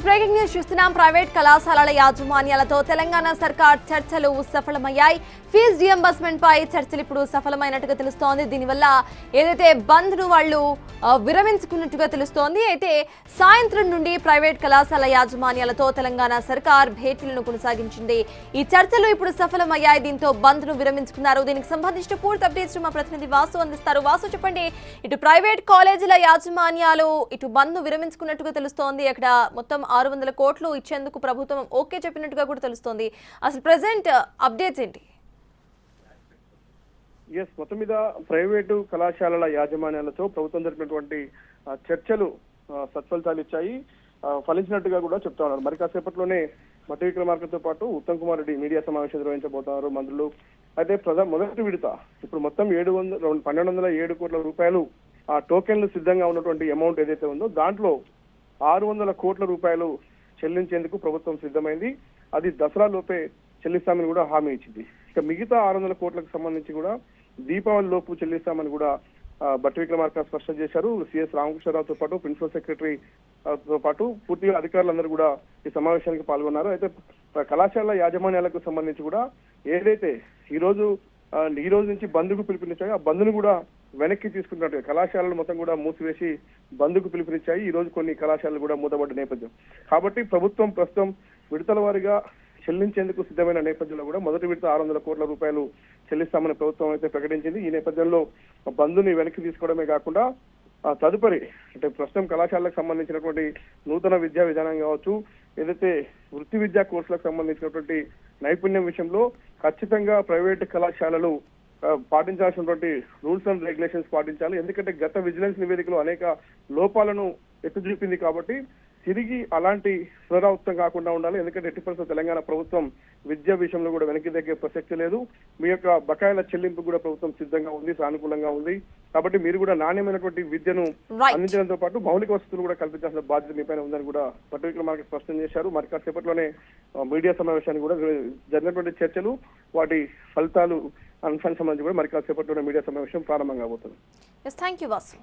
Breaking news చూస్తున్నాం. Private కళాశాలల యాజమాన్యాలతో తెలంగాణ సర్కార్ చర్చలు సఫలమయ్యాయి. ఫీజు రియంబర్స్మెంట్ పై చర్చలు ఇప్పుడు సఫలమైనట్టుగా తెలుస్తోంది. దీనివల్ల ఏదైతే బంద్ ను వాళ్ళు విరమించుకున్నట్టుగా తెలుస్తోంది. అయితే సాయంత్రం నుండి ప్రైవేట్ కళాశాల యాజమాన్యాలతో తెలంగాణ సర్కార్ భేటీలను కొనసాగించింది. ఈ చర్చలు ఇప్పుడు సఫలమయ్యాయి. దీంతో బంద్ ను విరమించుకున్నారు. దీనికి సంబంధించిన పూర్తి అప్డేట్స్ మా ప్రతినిధి వాసు అందిస్తారు. వాసు, చెప్పండి, ఇటు ప్రైవేట్ కాలేజీల యాజమాన్యాలు ఇటు బంద్ ను విరమించుకున్నట్టుగా తెలుస్తోంది. అక్కడ మొత్తం 600 కోట్లు ఇచ్చేందుకు ప్రభుత్వం ఓకే చెప్పినట్టుగా కూడా తెలుస్తోంది. అసలు ప్రెసెంట్ అప్డేట్స్ ఏంటి? మొత్తం మీద ప్రైవేటు కళాశాలల యాజమాన్యాలతో ప్రభుత్వం జరిపినటువంటి చర్చలు సత్ఫలితాలు ఇచ్చాయి, ఫలించినట్టుగా కూడా చెప్తా ఉన్నారు. మరి కాసేపట్లోనే మట్టి విక్రమార్కతో పాటు ఉత్తమ్ కుమార్ రెడ్డి మీడియా సమావేశం నిర్వహించబోతున్నారు మంత్రులు. అయితే మొదటి విడత ఇప్పుడు మొత్తం 1207 కోట్ల రూపాయలు ఆ టోకెన్లు సిద్ధంగా ఉన్నటువంటి అమౌంట్ ఏదైతే ఉందో దాంట్లో 600 కోట్ల రూపాయలు చెల్లించేందుకు ప్రభుత్వం సిద్ధమైంది. అది దసరా లోపే చెల్లిస్తామని కూడా హామీ ఇచ్చింది. ఇక మిగతా 600 కోట్లకు సంబంధించి కూడా దీపావళి లోపు చెల్లిస్తామని కూడా బట్టి విక్రమార్క స్పష్టం చేశారు. సిఎస్ రామకృష్ణరావుతో పాటు ప్రిన్సిపల్ సెక్రటరీ తో పాటు పూర్తిగా అధికారులందరూ కూడా ఈ సమావేశానికి పాల్గొన్నారు. అయితే కళాశాల యాజమాన్యాలకు సంబంధించి కూడా ఏదైతే ఈ రోజు నుంచి బంద్కు పిలుపునిచ్చాయో ఆ బంద్ను కూడా వెనక్కి తీసుకున్నట్టు కళాశాలలు మొత్తం కూడా మూసివేసి బంద్కు పిలుపునిచ్చాయి. ఈ రోజు కొన్ని కళాశాలలు కూడా మూతపడ్డ నేపథ్యం కాబట్టి ప్రభుత్వం ప్రస్తుతం విడతల వారీగా చెల్లించేందుకు సిద్ధమైన నేపథ్యంలో కూడా మొదటి విడత 600 కోట్ల రూపాయలు చెల్లిస్తామని ప్రభుత్వం అయితే ప్రకటించింది. ఈ నేపథ్యంలో బంద్ని వెనక్కి తీసుకోవడమే కాకుండా తదుపరి అంటే ప్రస్తుతం కళాశాలకు సంబంధించినటువంటి నూతన విద్యా విధానం కావచ్చు, ఏదైతే వృత్తి విద్యా కోర్సులకు సంబంధించినటువంటి నైపుణ్యం విషయంలో ఖచ్చితంగా ప్రైవేట్ కళాశాలలు పాటించాల్సినటువంటి రూల్స్ అండ్ రెగ్యులేషన్స్ పాటించాలి. ఎందుకంటే గత విజిలెన్స్ నివేదికలో అనేక లోపాలను ఎత్తి చూపింది కాబట్టి తిరిగి అలాంటి పునరావృతం కాకుండా ఉండాలి. ఎందుకంటే 80% తెలంగాణ ప్రభుత్వం విద్యా విషయంలో కూడా వెనక్కి తగ్గే ప్రసక్తి లేదు. మీ యొక్క బకాయిల చెల్లింపు కూడా ప్రభుత్వం సిద్ధంగా ఉంది, సానుకూలంగా ఉంది. కాబట్టి మీరు కూడా నాణ్యమైనటువంటి విద్యను అందించడంతో పాటు మౌలిక వసతులు కూడా కల్పించాల్సిన బాధ్యత మీ పైన ఉందని కూడా బట్టి విక్రమార్క స్పష్టం చేశారు. మరి కాసేపట్లోనే మీడియా సమావేశానికి కూడా జరిగినటువంటి చర్చలు వాటి ఫలితాలు అంశానికి సంబంధించి కూడా మరి కాసేపట్లోనే మీడియా సమావేశం ప్రారంభం కాబోతుంది. Thank you Vasu.